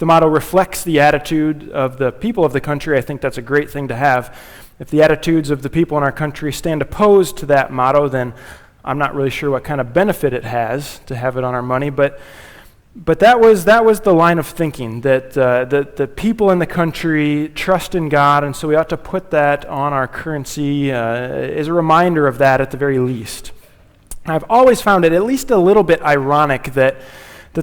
the motto reflects the attitude of the people of the country, I think that's a great thing to have. If the attitudes of the people in our country stand opposed to that motto, then I'm not really sure what kind of benefit it has to have it on our money, but that was the line of thinking, that the people in the country trust in God, and so we ought to put that on our currency as a reminder of that at the very least. I've always found it at least a little bit ironic that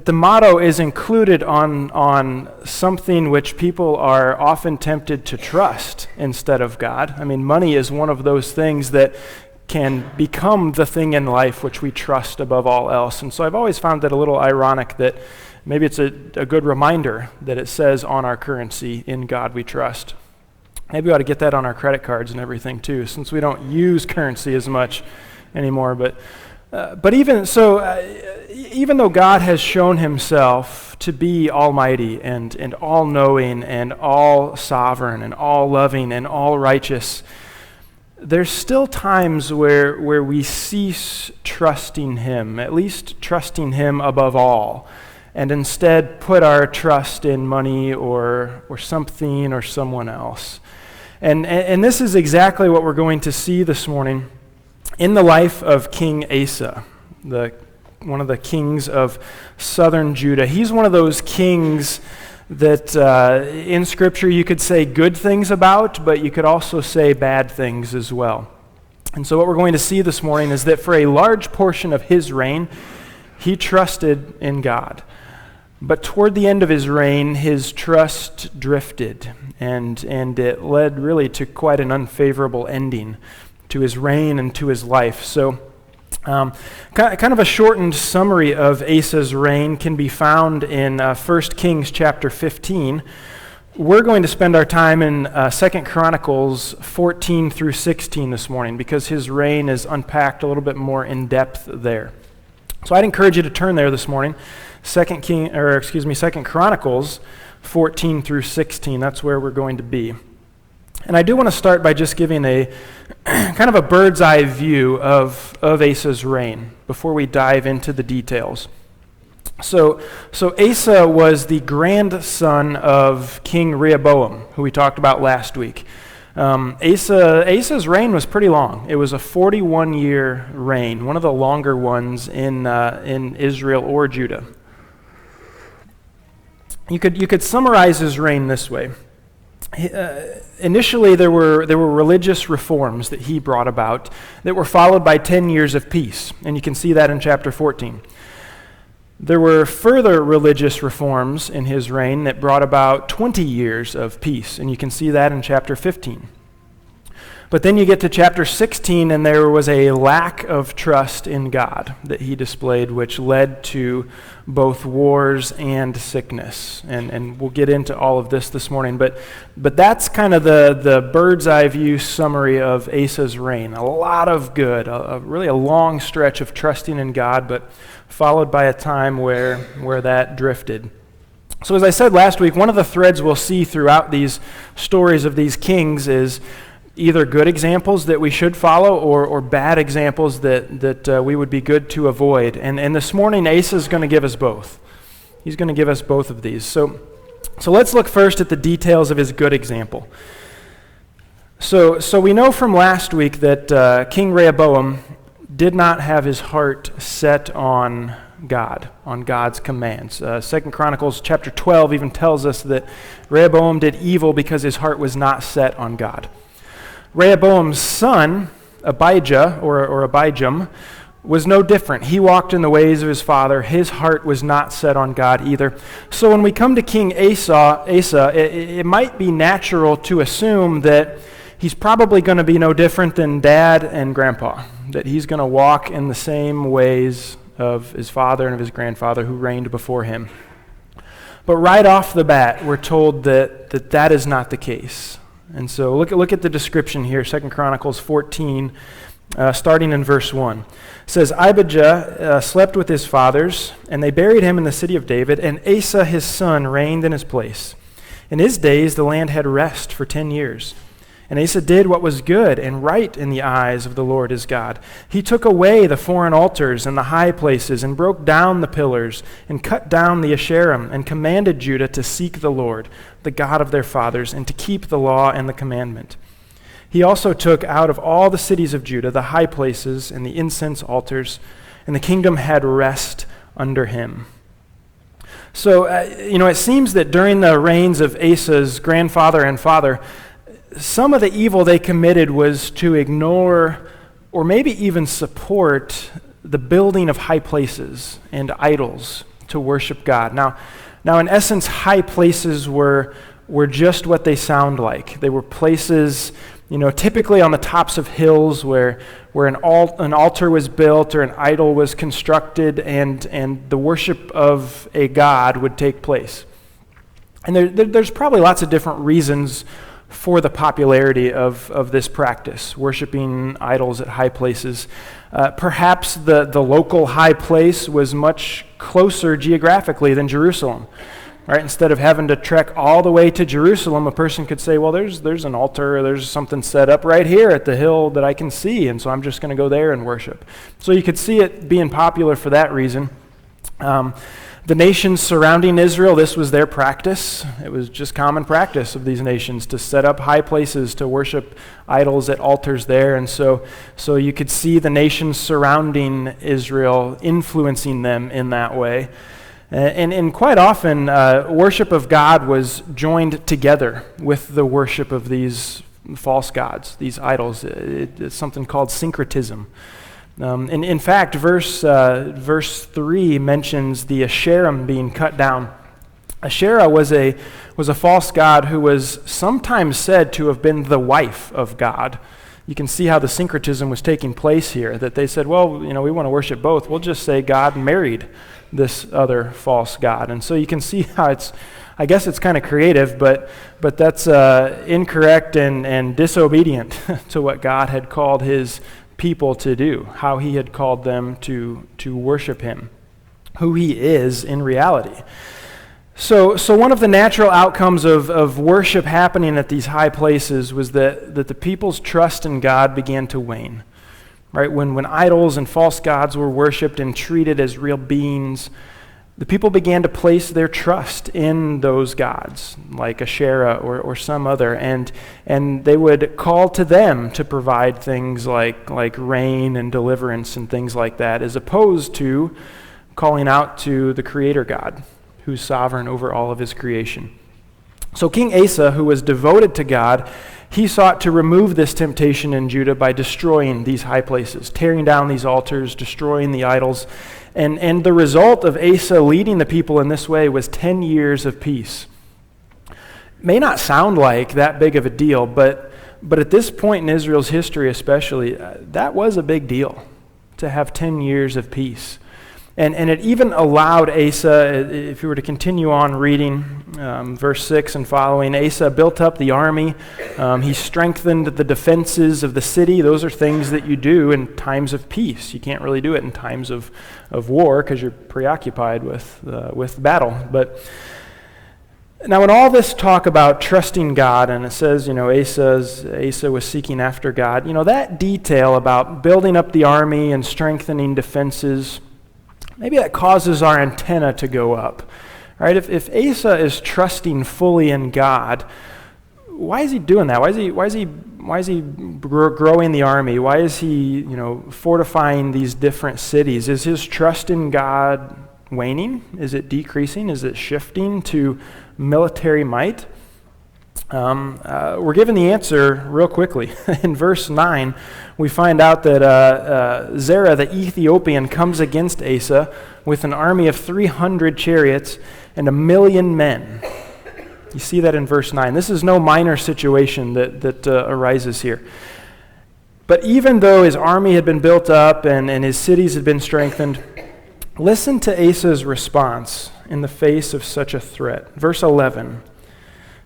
the motto is included on something which people are often tempted to trust instead of God. I mean, money is one of those things that can become the thing in life which we trust above all else. And so I've always found that a little ironic that maybe it's a good reminder that it says on our currency, "In God we trust." Maybe we ought to get that on our credit cards and everything too, since we don't use currency as much anymore. But even so, even though God has shown himself to be almighty and all-knowing and all-sovereign and all-loving and all-righteous, there's still times where we cease trusting him, at least trusting him above all, and instead put our trust in money or something or someone else. And this is exactly what we're going to see this morning in the life of King Asa, one of the kings of southern Judah. He's one of those kings that in Scripture you could say good things about, but you could also say bad things as well. And so what we're going to see this morning is that for a large portion of his reign, he trusted in God. But toward the end of his reign, his trust drifted, and it led really to quite an unfavorable ending to his reign and to his life. So kind of a shortened summary of Asa's reign can be found in 1 Kings chapter 15. We're going to spend our time in 2 Chronicles 14 through 16 this morning because his reign is unpacked a little bit more in depth there. So I'd encourage you to turn there this morning. 2 Chronicles 14 through 16. That's where we're going to be. And I do want to start by just giving a kind of a bird's eye view of Asa's reign before we dive into the details. So Asa was the grandson of King Rehoboam, who we talked about last week. Asa's reign was pretty long. It was a 41-year reign, one of the longer ones in Israel or Judah. You could summarize his reign this way. Initially, there were religious reforms that he brought about that were followed by 10 years of peace, and you can see that in chapter 14. There were further religious reforms in his reign that brought about 20 years of peace, and you can see that in chapter 15. But then you get to chapter 16, and there was a lack of trust in God that he displayed, which led to both wars and sickness. And we'll get into all of this morning. But that's kind of the bird's eye view summary of Asa's reign. A lot of good, really a long stretch of trusting in God, but followed by a time where that drifted. So as I said last week, one of the threads we'll see throughout these stories of these kings is either good examples that we should follow or bad examples that we would be good to avoid. And this morning, Asa is going to give us both. He's going to give us both of these. So let's look first at the details of his good example. So we know from last week that King Rehoboam did not have his heart set on God, on God's commands. 2 Chronicles chapter 12 even tells us that Rehoboam did evil because his heart was not set on God. Rehoboam's son, Abijah, or Abijam, was no different. He walked in the ways of his father. His heart was not set on God either. So when we come to King Asa, it might be natural to assume that he's probably going to be no different than dad and grandpa, that he's going to walk in the same ways of his father and of his grandfather who reigned before him. But right off the bat, we're told that is not the case. And so look at the description here, 2 Chronicles 14, starting in verse 1. It says, Abijah slept with his fathers, and they buried him in the city of David, and Asa his son reigned in his place. In his days the land had rest for 10 years. And Asa did what was good and right in the eyes of the Lord his God. He took away the foreign altars and the high places and broke down the pillars and cut down the Asherim and commanded Judah to seek the Lord, the God of their fathers, and to keep the law and the commandment. He also took out of all the cities of Judah the high places and the incense altars, and the kingdom had rest under him. So, it seems that during the reigns of Asa's grandfather and father, some of the evil they committed was to ignore or maybe even support the building of high places and idols to worship God. Now in essence, high places were just what they sound like. They were places, typically on the tops of hills where an altar was built or an idol was constructed and the worship of a god would take place. And there's probably lots of different reasons for the popularity of this practice, worshiping idols at high places. Perhaps the local high place was much closer geographically than Jerusalem. Right? Instead of having to trek all the way to Jerusalem, a person could say, well, there's an altar, or there's something set up right here at the hill that I can see, and so I'm just going to go there and worship. So you could see it being popular for that reason. The nations surrounding Israel, this was their practice. It was just common practice of these nations to set up high places to worship idols at altars there. And so you could see the nations surrounding Israel influencing them in that way. And quite often, worship of God was joined together with the worship of these false gods, these idols. It's something called syncretism. And in fact, verse 3 mentions the Asherim being cut down. Asherah was a false god who was sometimes said to have been the wife of God. You can see how the syncretism was taking place here, that they said, well, we want to worship both. We'll just say God married this other false god. And so you can see how I guess it's kind of creative, but that's incorrect and disobedient to what God had called his people to do, how he had called them to worship him, who he is in reality. So one of the natural outcomes of worship happening at these high places was that the people's trust in God began to wane. Right? When idols and false gods were worshipped and treated as real beings, the people began to place their trust in those gods, like Asherah or some other, and they would call to them to provide things like rain and deliverance and things like that, as opposed to calling out to the Creator God, who's sovereign over all of his creation. So King Asa, who was devoted to God, he sought to remove this temptation in Judah by destroying these high places, tearing down these altars, destroying the idols. And the result of Asa leading the people in this way was 10 years of peace. It may not sound like that big of a deal, but at this point in Israel's history especially, that was a big deal, to have 10 years of peace. And it even allowed Asa, if you were to continue on reading verse 6 and following, Asa built up the army. He strengthened the defenses of the city. Those are things that you do in times of peace. You can't really do it in times of war because you're preoccupied with battle. But now in all this talk about trusting God, and it says, Asa was seeking after God, that detail about building up the army and strengthening defenses, maybe that causes our antenna to go up, right? If Asa is trusting fully in God, why is he doing that? Why is he growing the army? Why is he, fortifying these different cities? Is his trust in God waning? Is it decreasing? Is it shifting to military might? We're given the answer real quickly. In verse 9, we find out that Zerah the Ethiopian comes against Asa with an army of 300 chariots and 1,000,000 men. You see that in verse 9. This is no minor situation that arises here. But even though his army had been built up and his cities had been strengthened, listen to Asa's response in the face of such a threat. Verse 11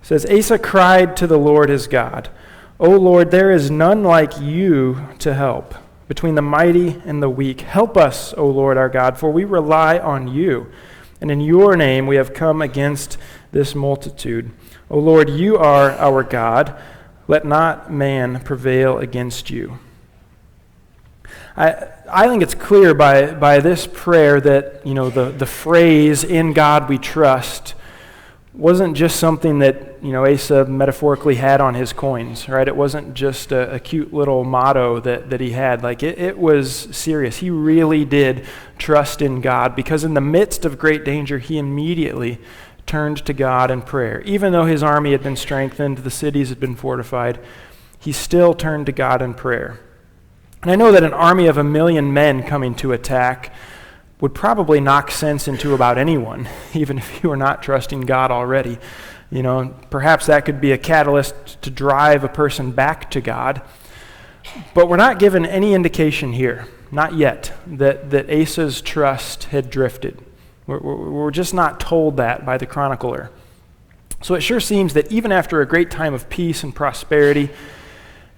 says, Asa cried to the Lord his God, O Lord, there is none like you to help between the mighty and the weak. Help us, O Lord our God, for we rely on you. And in your name we have come against this multitude. O Lord, you are our God. Let not man prevail against you. I think it's clear by this prayer that, the phrase, in God we trust, wasn't just something that, Asa metaphorically had on his coins, right? It wasn't just a cute little motto that he had. Like, it was serious. He really did trust in God, because in the midst of great danger, he immediately turned to God in prayer. Even though his army had been strengthened, the cities had been fortified, he still turned to God in prayer. And I know that an army of 1 million men coming to attack would probably knock sense into about anyone, even if you were not trusting God already. Perhaps that could be a catalyst to drive a person back to God. But we're not given any indication here, not yet, that Asa's trust had drifted. We're just not told that by the chronicler. So it sure seems that even after a great time of peace and prosperity,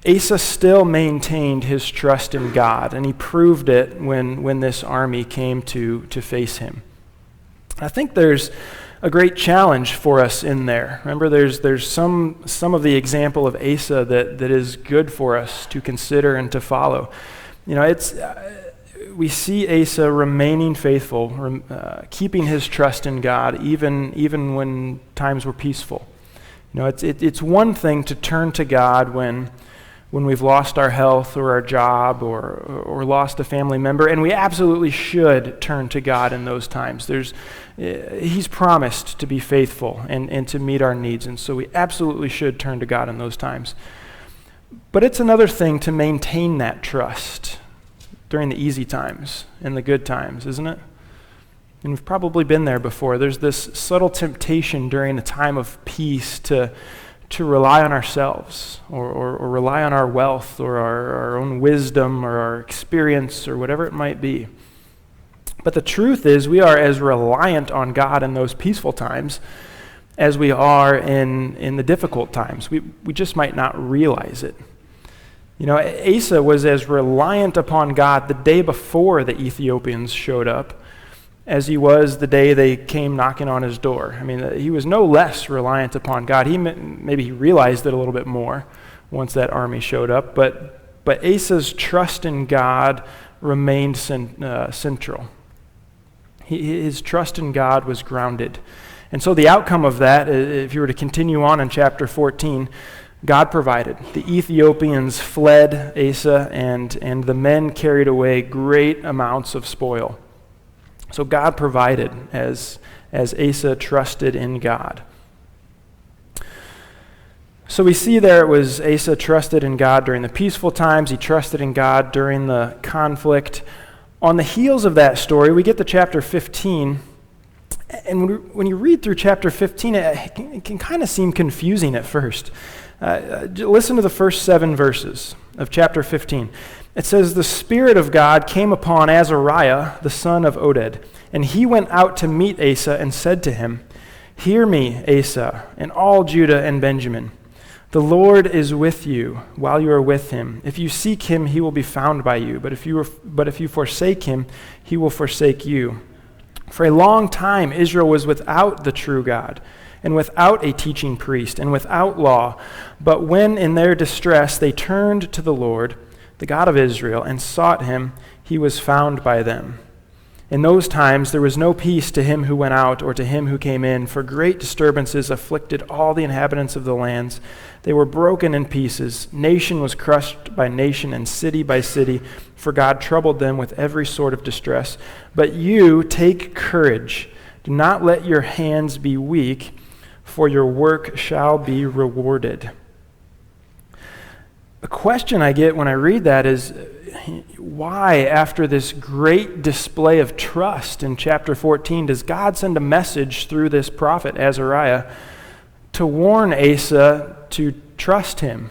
Asa still maintained his trust in God, and he proved it when this army came to face him. I think there's a great challenge for us in there. Remember, there's some of the example of Asa that is good for us to consider and to follow. We see Asa remaining faithful, keeping his trust in God, even when times were peaceful. It's one thing to turn to God when we've lost our health or our job or lost a family member, and we absolutely should turn to God in those times. He's promised to be faithful and to meet our needs, and so we absolutely should turn to God in those times. But it's another thing to maintain that trust during the easy times and the good times, isn't it? And we've probably been there before. There's this subtle temptation during a time of peace to rely on ourselves or rely on our wealth or our own wisdom or our experience or whatever it might be. But the truth is, we are as reliant on God in those peaceful times as we are in the difficult times. We just might not realize it. Asa was as reliant upon God the day before the Ethiopians showed up as he was the day they came knocking on his door. I mean, he was no less reliant upon God. Maybe he realized it a little bit more once that army showed up, but Asa's trust in God remained central. His trust in God was grounded. And so the outcome of that, if you were to continue on in chapter 14, God provided. The Ethiopians fled Asa, and the men carried away great amounts of spoil. So God provided as Asa trusted in God. So we see there it was Asa trusted in God during the peaceful times. He trusted in God during the conflict. On the heels of that story, we get to chapter 15. And when you read through chapter 15, it can kind of seem confusing at first. Listen to the first 7 verses of chapter 15. It says, "The Spirit of God came upon Azariah, the son of Oded, and he went out to meet Asa and said to him, 'Hear me, Asa, and all Judah and Benjamin. The Lord is with you while you are with him. If you seek him, he will be found by you. But if you forsake him, he will forsake you. For a long time Israel was without the true God, and without a teaching priest, and without law. But when in their distress they turned to the Lord, the God of Israel, and sought him, he was found by them. In those times there was no peace to him who went out or to him who came in, for great disturbances afflicted all the inhabitants of the lands. They were broken in pieces. Nation was crushed by nation and city by city, for God troubled them with every sort of distress. But you take courage. Do not let your hands be weak, for your work shall be rewarded.'" The question I get when I read that is, why, after this great display of trust in chapter 14, does God send a message through this prophet, Azariah, to warn Asa to trust him,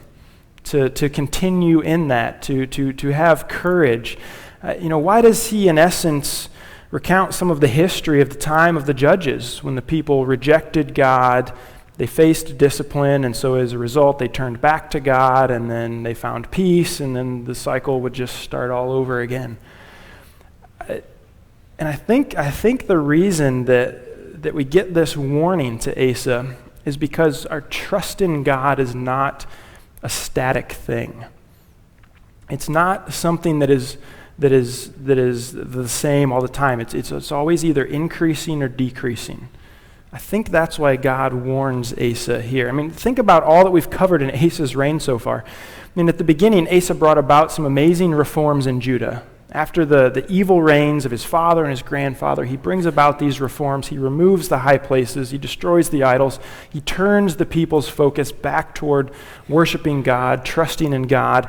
to continue in that, to have courage? Why does he, in essence, recount some of the history of the time of the judges, when the people rejected God, they faced discipline, and so as a result, they turned back to God, and then they found peace, and then the cycle would just start all over again. And I think the reason that we get this warning to Asa is because our trust in God is not a static thing. It's not something that is the same all the time. It's always either increasing or decreasing. I think that's why God warns Asa here. I mean, think about all that we've covered in Asa's reign so far. I mean, at the beginning, Asa brought about some amazing reforms in Judah. After the evil reigns of his father and his grandfather, he brings about these reforms. He removes the high places. He destroys the idols. He turns the people's focus back toward worshiping God, trusting in God.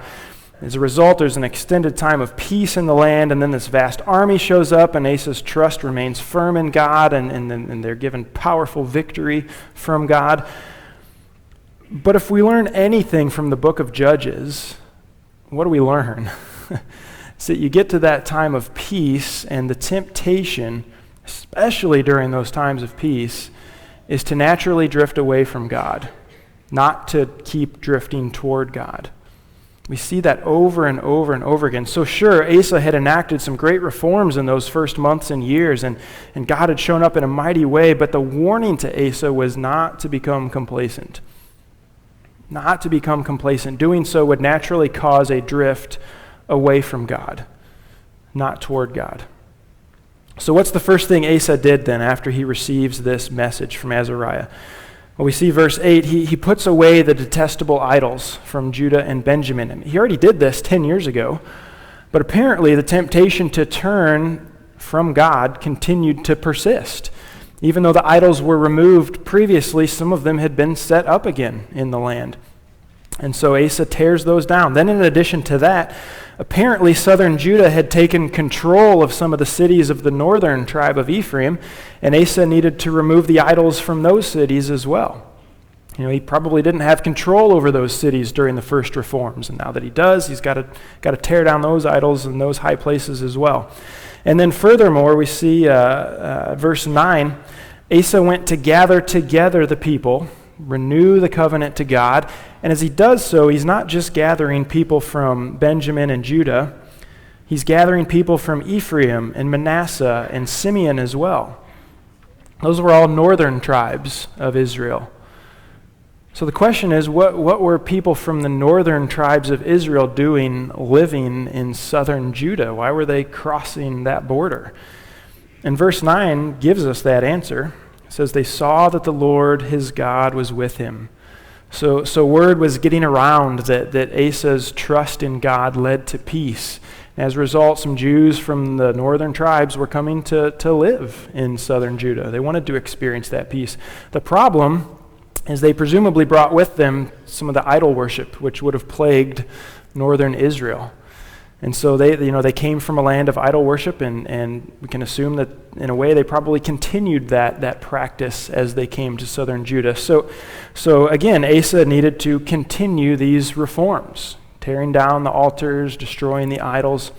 As a result, there's an extended time of peace in the land, and then this vast army shows up, and Asa's trust remains firm in God, and they're given powerful victory from God. But if we learn anything from the book of Judges, what do we learn? It's that you get to that time of peace, and the temptation, especially during those times of peace, is to naturally drift away from God, not to keep drifting toward God. We see that over and over and over again. So sure, Asa had enacted some great reforms in those first months and years, and God had shown up in a mighty way, but the warning to Asa was not to become complacent. Not to become complacent. Doing so would naturally cause a drift away from God, not toward God. So what's the first thing Asa did then after he receives this message from Azariah? Well, we see verse 8, he puts away the detestable idols from Judah and Benjamin. And he already did this 10 years ago, but apparently the temptation to turn from God continued to persist. Even though the idols were removed previously, some of them had been set up again in the land. And so Asa tears those down. Then in addition to that, apparently southern Judah had taken control of some of the cities of the northern tribe of Ephraim, and Asa needed to remove the idols from those cities as well. You know, he probably didn't have control over those cities during the first reforms, and now that he does, he's got to tear down those idols and those high places as well. And then furthermore, we see verse 9, Asa went to gather together the people, renew the covenant to God. And as he does so, he's not just gathering people from Benjamin and Judah. He's gathering people from Ephraim and Manasseh and Simeon as well. Those were all northern tribes of Israel. So the question is, what were people from the northern tribes of Israel doing living in southern Judah? Why were they crossing that border? And verse 9 gives us that answer. It says, they saw that the Lord his God was with him. So word was getting around that Asa's trust in God led to peace. And as a result, some Jews from the northern tribes were coming to live in southern Judah. They wanted to experience that peace. The problem is they presumably brought with them some of the idol worship, which would have plagued northern Israel. And so they came from a land of idol worship, and we can assume that in a way they probably continued that practice as they came to southern Judah. So again, Asa needed to continue these reforms, tearing down the altars, destroying the idols.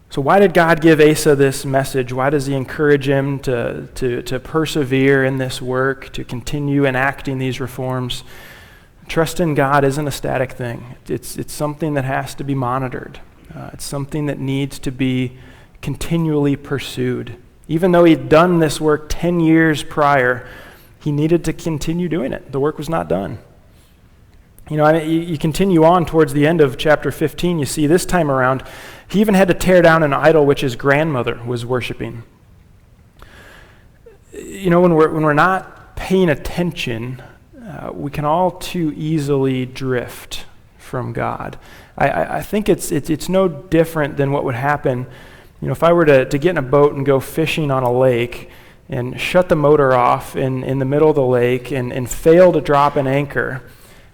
So why did God give Asa this message? Why does he encourage him to persevere in this work, to continue enacting these reforms? Trust in God isn't a static thing. It's something that has to be monitored. It's something that needs to be continually pursued. Even though he'd done this work 10 years prior, he needed to continue doing it. The work was not done. You know, you continue on towards the end of chapter 15, you see this time around, he even had to tear down an idol which his grandmother was worshiping. You know, when we're not paying attention, we can all too easily drift from God. I think it's no different than what would happen, you know, if I were to get in a boat and go fishing on a lake and shut the motor off in the middle of the lake and fail to drop an anchor.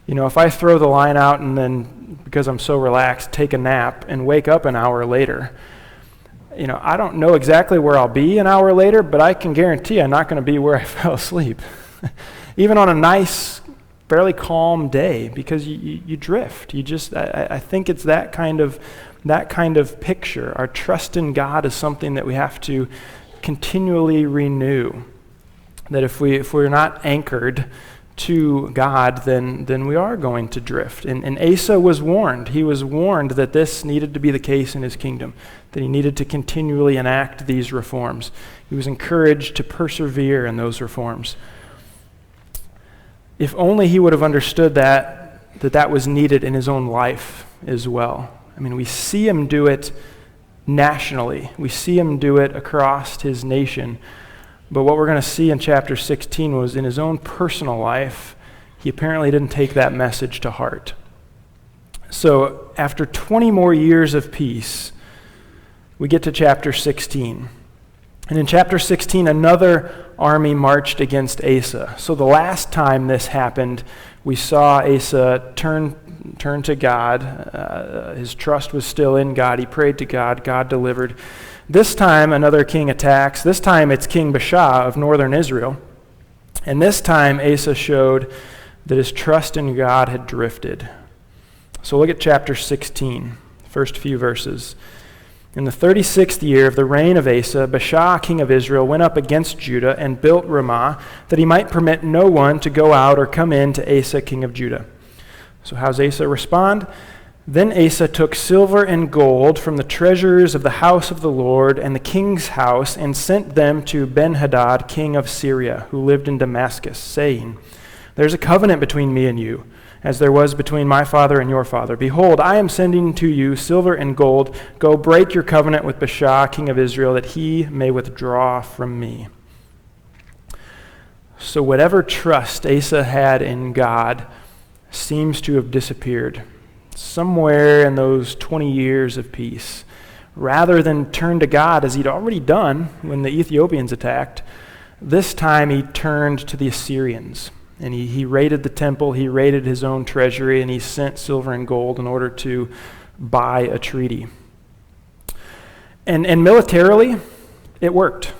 You know, if I throw the line out and then, because I'm so relaxed, take a nap and wake up an hour later, you know, I don't know exactly where I'll be an hour later, but I can guarantee I'm not going to be where I fell asleep. Even on a nice, fairly calm day, because you drift. I think it's that kind of picture. Our trust in God is something that we have to continually renew. That if we're not anchored to God, then we are going to drift. And Asa was warned. He was warned that this needed to be the case in his kingdom, that he needed to continually enact these reforms. He was encouraged to persevere in those reforms. If only he would have understood that that was needed in his own life as well. I mean, we see him do it nationally. We see him do it across his nation. But what we're going to see in chapter 16 was in his own personal life, he apparently didn't take that message to heart. So after 20 more years of peace, we get to chapter 16. And in chapter 16, another army marched against Asa. So the last time this happened, we saw Asa turn to God. His trust was still in God. He prayed to God. God delivered. This time, another king attacks. This time, it's King Baasha of northern Israel. And this time, Asa showed that his trust in God had drifted. So look at chapter 16, first few verses. In the 36th year of the reign of Asa, Baasha, king of Israel, went up against Judah and built Ramah, that he might permit no one to go out or come in to Asa, king of Judah. So how's Asa respond? Then Asa took silver and gold from the treasures of the house of the Lord and the king's house and sent them to Ben-Hadad, king of Syria, who lived in Damascus, saying, "There's a covenant between me and you, as there was between my father and your father. Behold, I am sending to you silver and gold. Go break your covenant with Baasha, king of Israel, that he may withdraw from me." So whatever trust Asa had in God seems to have disappeared somewhere in those 20 years of peace. Rather than turn to God as he'd already done when the Ethiopians attacked, this time he turned to the Assyrians. And he raided the temple, he raided his own treasury, and he sent silver and gold in order to buy a treaty. And militarily, it worked.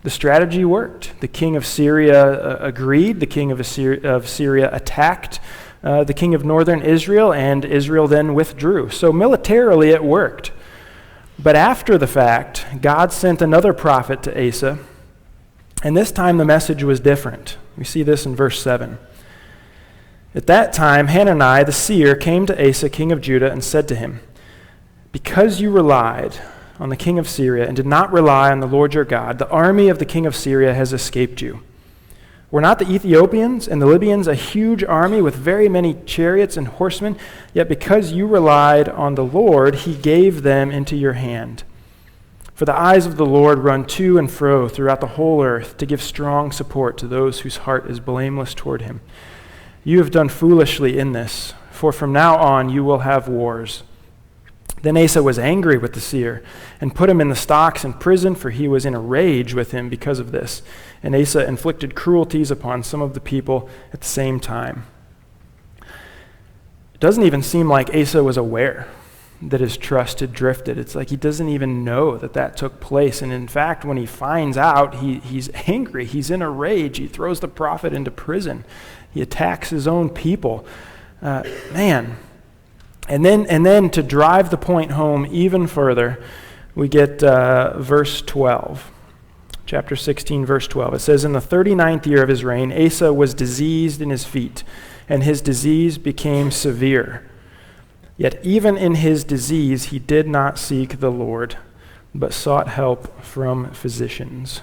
The strategy worked. The king of Syria agreed. The king of Syria attacked the king of northern Israel, and Israel then withdrew. So militarily, it worked. But after the fact, God sent another prophet to Asa, and this time the message was different. We see this in verse 7. At that time, Hanani the seer came to Asa, king of Judah, and said to him, "Because you relied on the king of Syria and did not rely on the Lord your God, the army of the king of Syria has escaped you. Were not the Ethiopians and the Libyans a huge army with very many chariots and horsemen? Yet because you relied on the Lord, he gave them into your hand. For the eyes of the Lord run to and fro throughout the whole earth to give strong support to those whose heart is blameless toward him. You have done foolishly in this, for from now on you will have wars." Then Asa was angry with the seer and put him in the stocks in prison, for he was in a rage with him because of this. And Asa inflicted cruelties upon some of the people at the same time. It doesn't even seem like Asa was aware that his trust had drifted. It's like he doesn't even know that took place. And in fact, when he finds out, he's angry. He's in a rage. He throws the prophet into prison. He attacks his own people. Man. And then to drive the point home even further, we get verse 12. Chapter 16, verse 12. It says, "In the 39th year of his reign, Asa was diseased in his feet, and his disease became severe. Yet even in his disease he did not seek the Lord, but sought help from physicians."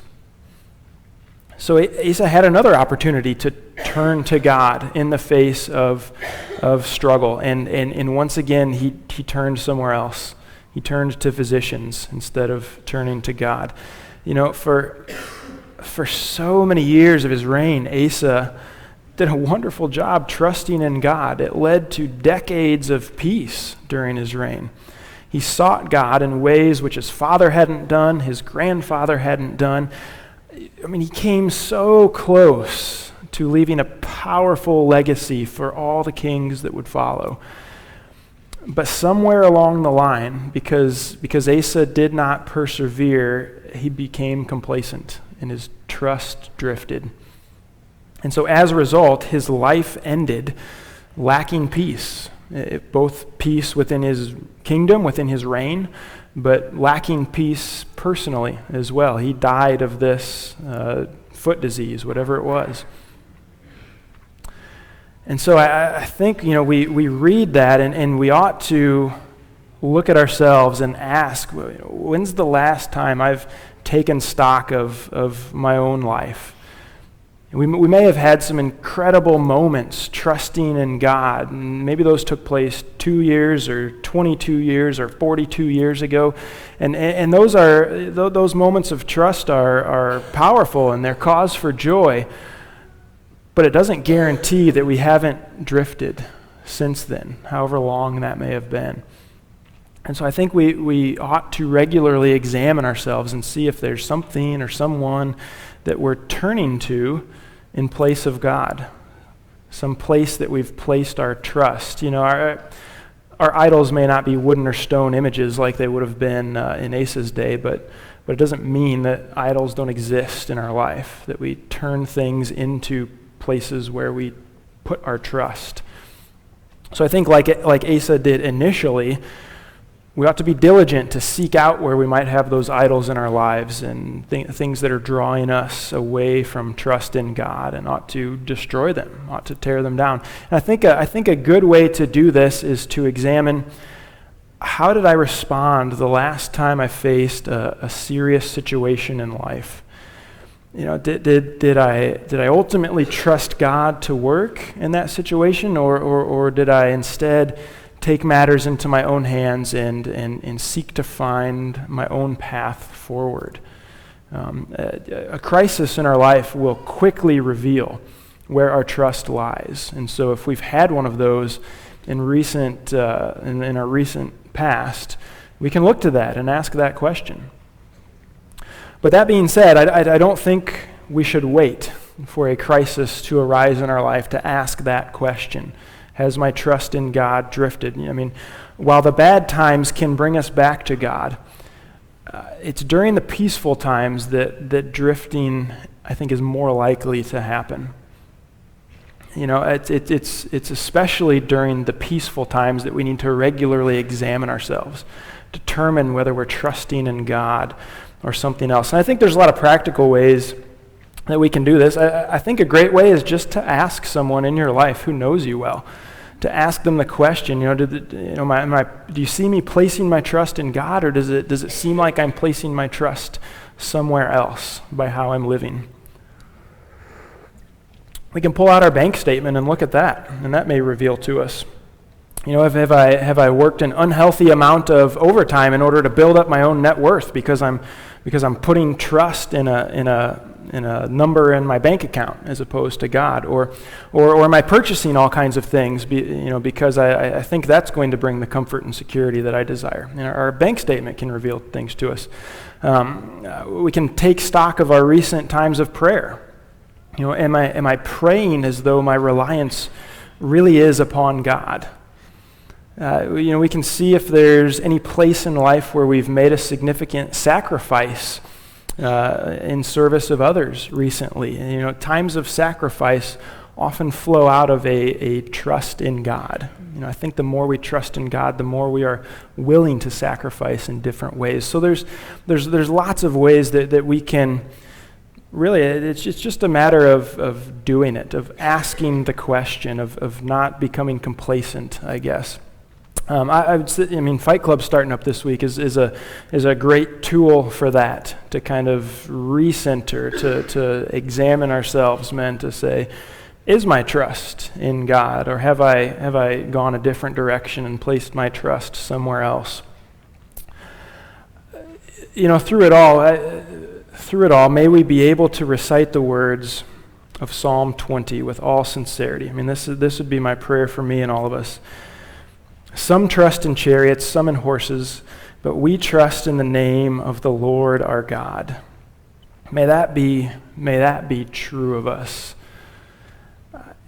So Asa had another opportunity to turn to God in the face of struggle. And once again, he turned somewhere else. He turned to physicians instead of turning to God. You know, for so many years of his reign, Asa did a wonderful job trusting in God. It led to decades of peace during his reign. He sought God in ways which his father hadn't done, his grandfather hadn't done. I mean, he came so close to leaving a powerful legacy for all the kings that would follow. But somewhere along the line, because Asa did not persevere, he became complacent and his trust drifted. And so as a result, his life ended lacking peace, both peace within his kingdom, within his reign, but lacking peace personally as well. He died of this foot disease, whatever it was. And so I think, we read that and we ought to look at ourselves and ask, when's the last time I've taken stock of my own life? And we may have had some incredible moments trusting in God, and maybe those took place 2 years or 22 years or 42 years ago. And those moments of trust are powerful, and they're cause for joy. But it doesn't guarantee that we haven't drifted since then, however long that may have been. And so I think we ought to regularly examine ourselves and see if there's something or someone that we're turning to in place of God, some place that we've placed our trust. Our idols may not be wooden or stone images like they would have been in Asa's day, but it doesn't mean that idols don't exist in our life, that we turn things into places where we put our trust. So I think like Asa did initially, we ought to be diligent to seek out where we might have those idols in our lives and things that are drawing us away from trust in God, and ought to destroy them, ought to tear them down. And I think a good way to do this is to examine, how did I respond the last time I faced a serious situation in life? Did I ultimately trust God to work in that situation, or did I instead take matters into my own hands and seek to find my own path forward? A crisis in our life will quickly reveal where our trust lies. And so if we've had one of those in our recent past, we can look to that and ask that question. But that being said, I don't think we should wait for a crisis to arise in our life to ask that question. Has my trust in God drifted? While the bad times can bring us back to God, it's during the peaceful times that drifting, I think, is more likely to happen. It's especially during the peaceful times that we need to regularly examine ourselves, determine whether we're trusting in God or something else. And I think there's a lot of practical ways that we can do this. I think a great way is just to ask someone in your life who knows you well, to ask them the question, do you see me placing my trust in God, or does it seem like I'm placing my trust somewhere else by how I'm living? We can pull out our bank statement and look at that, and that may reveal to us, have I worked an unhealthy amount of overtime in order to build up my own net worth because I'm putting trust in a number in my bank account as opposed to God, or am I purchasing all kinds of things because I think that's going to bring the comfort and security that I desire? Our bank statement can reveal things to us. We can take stock of our recent times of prayer. Am I praying as though my reliance really is upon God? We can see if there's any place in life where we've made a significant sacrifice in service of others recently. Times of sacrifice often flow out of a trust in God. I think the more we trust in God, the more we are willing to sacrifice in different ways. So there's lots of ways that we can really, it's just a matter of doing it, of asking the question, of not becoming complacent, I guess. I would say, Fight Club starting up this week is a great tool for that, to kind of recenter, to examine ourselves, to say, is my trust in God, or have I gone a different direction and placed my trust somewhere else? Through it all, may we be able to recite the words of Psalm 20 with all sincerity. This would be my prayer for me and all of us. Some trust in chariots, some in horses, but we trust in the name of the Lord our God. May that be true of us.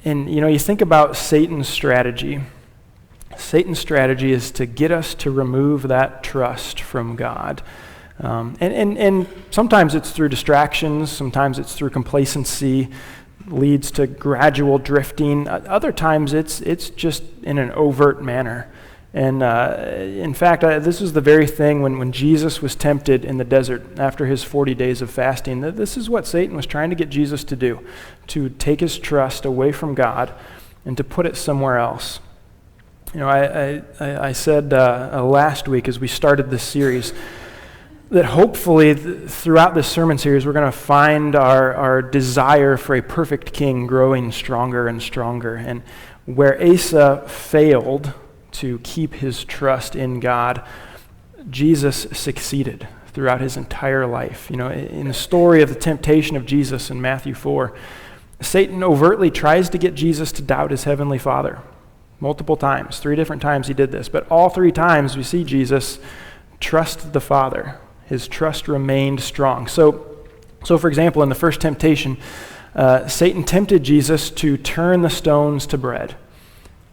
And you think about Satan's strategy. Satan's strategy is to get us to remove that trust from God. And sometimes it's through distractions, sometimes it's through complacency, leads to gradual drifting. Other times it's just in an overt manner. And in fact, this is the very thing when Jesus was tempted in the desert after his 40 days of fasting. This is what Satan was trying to get Jesus to do, to take his trust away from God and to put it somewhere else. I said last week as we started this series, that hopefully throughout this sermon series, we're going to find our desire for a perfect king growing stronger and stronger. And where Asa failed to keep his trust in God, Jesus succeeded throughout his entire life. You know, in the story of the temptation of Jesus in Matthew 4, Satan overtly tries to get Jesus to doubt his heavenly Father. Multiple times, 3 different times he did this. But all 3 times we see Jesus trust the Father. His trust remained strong. So for example, in the first temptation, Satan tempted Jesus to turn the stones to bread.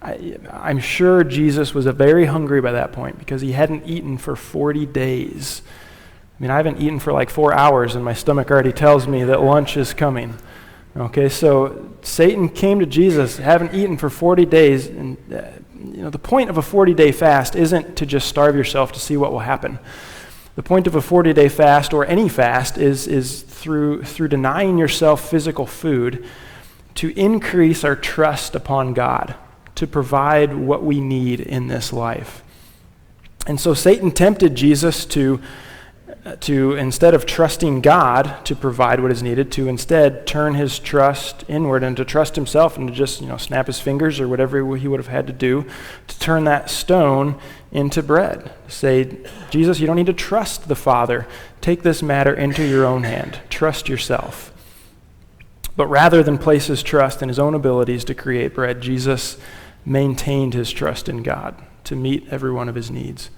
I'm sure Jesus was very hungry by that point because he hadn't eaten for 40 days. I mean, I haven't eaten for like 4 hours and my stomach already tells me that lunch is coming. Okay, so Satan came to Jesus, haven't eaten for 40 days, and the point of a 40-day fast isn't to just starve yourself to see what will happen. The point of a 40-day fast, or any fast, is through denying yourself physical food to increase our trust upon God, to provide what we need in this life. And so Satan tempted Jesus to instead of trusting God to provide what is needed, to instead turn his trust inward and to trust himself and to just snap his fingers or whatever he would have had to do to turn that stone into bread. Say, Jesus, you don't need to trust the Father. Take this matter into your own hand. Trust yourself. But rather than place his trust in his own abilities to create bread, Jesus maintained his trust in God to meet every one of his needs.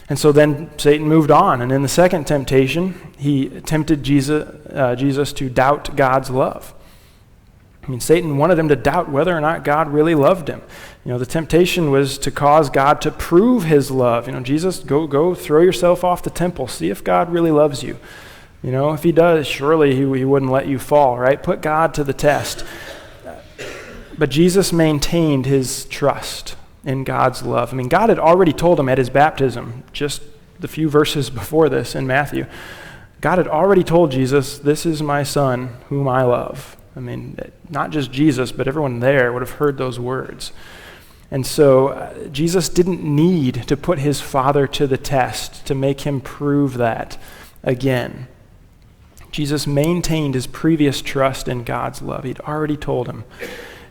And so then Satan moved on, and in the second temptation, he tempted Jesus to doubt God's love. I mean, Satan wanted him to doubt whether or not God really loved him. The temptation was to cause God to prove his love. Jesus, go throw yourself off the temple. See if God really loves you. If he does, surely he wouldn't let you fall, right? Put God to the test. But Jesus maintained his trust in God's love. I mean, God had already told him at his baptism, just the few verses before this in Matthew, God had already told Jesus, this is my son whom I love. I mean, not just Jesus, but everyone there would have heard those words. And so Jesus didn't need to put his Father to the test to make him prove that again. Jesus maintained his previous trust in God's love. He'd already told him.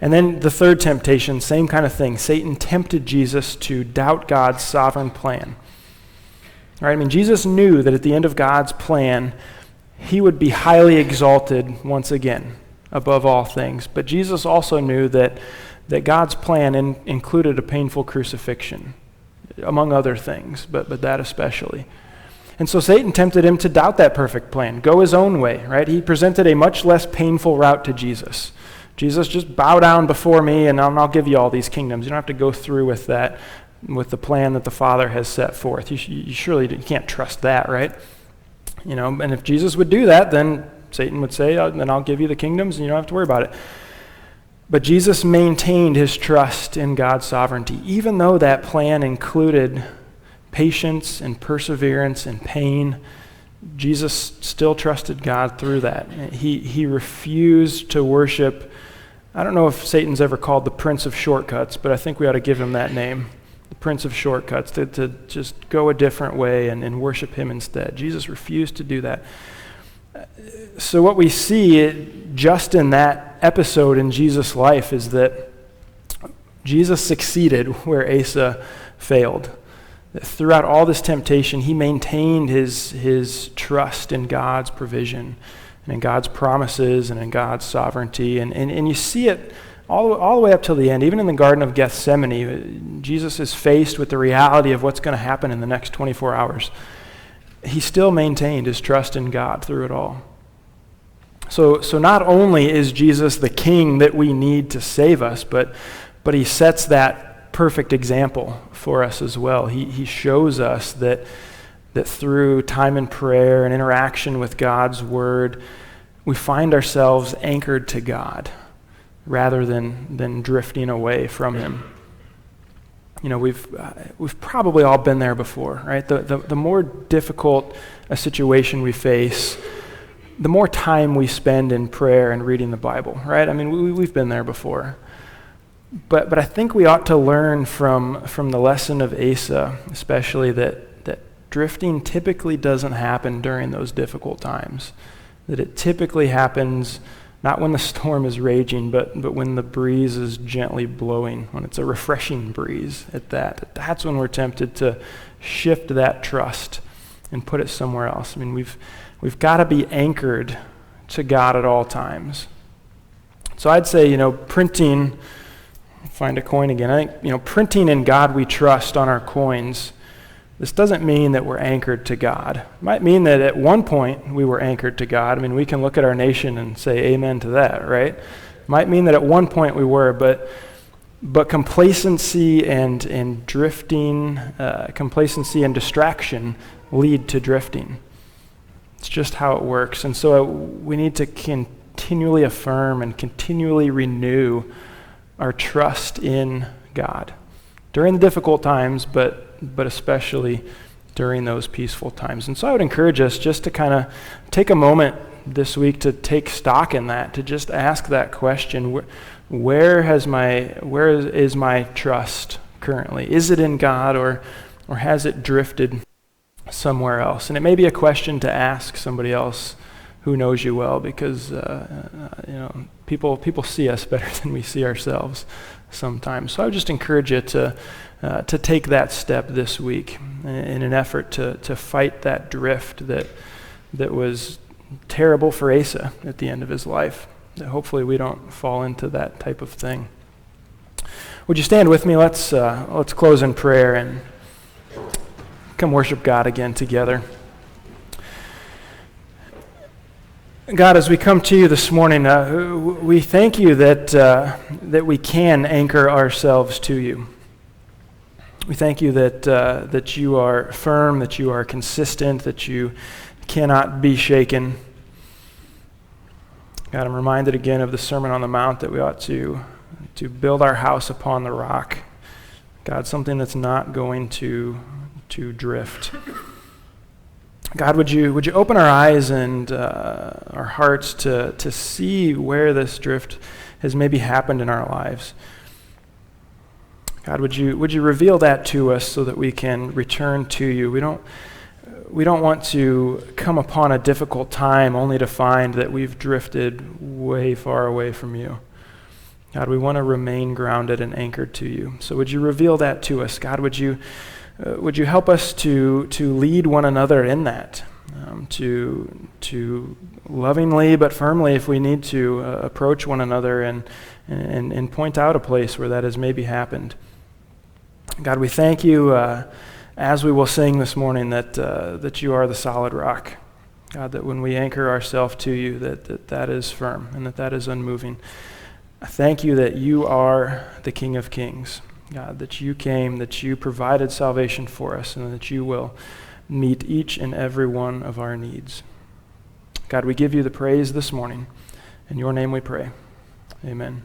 And then the third temptation, same kind of thing. Satan tempted Jesus to doubt God's sovereign plan. All right, I mean, Jesus knew that at the end of God's plan, he would be highly exalted once again, above all things. But Jesus also knew that God's plan included a painful crucifixion, among other things, but that especially. And so Satan tempted him to doubt that perfect plan, go his own way, right? He presented a much less painful route to Jesus. Jesus, just bow down before me and I'll give you all these kingdoms. You don't have to go through with that, with the plan that the Father has set forth. You surely can't trust that, right? And if Jesus would do that, then Satan would say, then I'll give you the kingdoms and you don't have to worry about it. But Jesus maintained his trust in God's sovereignty, even though that plan included patience and perseverance and pain. Jesus still trusted God through that. He refused to worship. I don't know if Satan's ever called the Prince of Shortcuts, but I think we ought to give him that name, the Prince of Shortcuts, to just go a different way and worship him instead. Jesus refused to do that. So what we see just in that episode in Jesus' life is that Jesus succeeded where Asa failed. Throughout all this temptation, he maintained his trust in God's provision and in God's promises and in God's sovereignty. And you see it all the way up till the end. Even in the Garden of Gethsemane, Jesus is faced with the reality of what's going to happen in the next 24 hours. He still maintained his trust in God through it all. So not only is Jesus the king that we need to save us, but he sets that perfect example for us as well. He shows us that through time in prayer and interaction with God's word, we find ourselves anchored to God rather than drifting away from him. We've probably all been there before, right? The more difficult a situation we face, the more time we spend in prayer and reading the Bible, right? I mean, we've been there before. But I think we ought to learn from the lesson of Asa, especially that drifting typically doesn't happen during those difficult times, that it typically happens not when the storm is raging, but when the breeze is gently blowing, when it's a refreshing breeze at that. That's when we're tempted to shift that trust and put it somewhere else. I mean, we've got to be anchored to God at all times. So I'd say, printing, find a coin again. I think, printing "In God We Trust" on our coins, this doesn't mean that we're anchored to God. It might mean that at one point we were anchored to God. I mean, we can look at our nation and say amen to that, right? It might mean that at one point we were, but complacency and drifting, complacency and distraction lead to drifting. It's just how it works. And so we need to continually affirm and continually renew our trust in God during the difficult times, but especially during those peaceful times. And so I would encourage us just to kind of take a moment this week to take stock in that, to just ask that question, where is my trust currently? Is it in God, or has it drifted somewhere else? And it may be a question to ask somebody else who knows you well, because people see us better than we see ourselves sometimes. So I would just encourage you to take that step this week in an effort to fight that drift that was terrible for Asa at the end of his life. That hopefully we don't fall into that type of thing. Would you stand with me? Let's close in prayer and come worship God again together. God, as we come to you this morning, we thank you that we can anchor ourselves to you. We thank you that you are firm, that you are consistent, that you cannot be shaken. God, I'm reminded again of the Sermon on the Mount, that we ought to build our house upon the rock. God, something that's not going to drift. God, would you open our eyes and our hearts to see where this drift has maybe happened in our lives? God, would you reveal that to us so that we can return to you? We don't want to come upon a difficult time only to find that we've drifted way far away from you. God, we want to remain grounded and anchored to you. So would you reveal that to us? God, would you help us to lead one another in that, to lovingly but firmly, if we need to, approach one another and point out a place where that has maybe happened. God, we thank you, as we will sing this morning, that you are the solid rock. God, that when we anchor ourselves to you, that is firm and that is unmoving. I thank you that you are the King of Kings. God, that you came, that you provided salvation for us, and that you will meet each and every one of our needs. God, we give you the praise this morning. In your name we pray. Amen.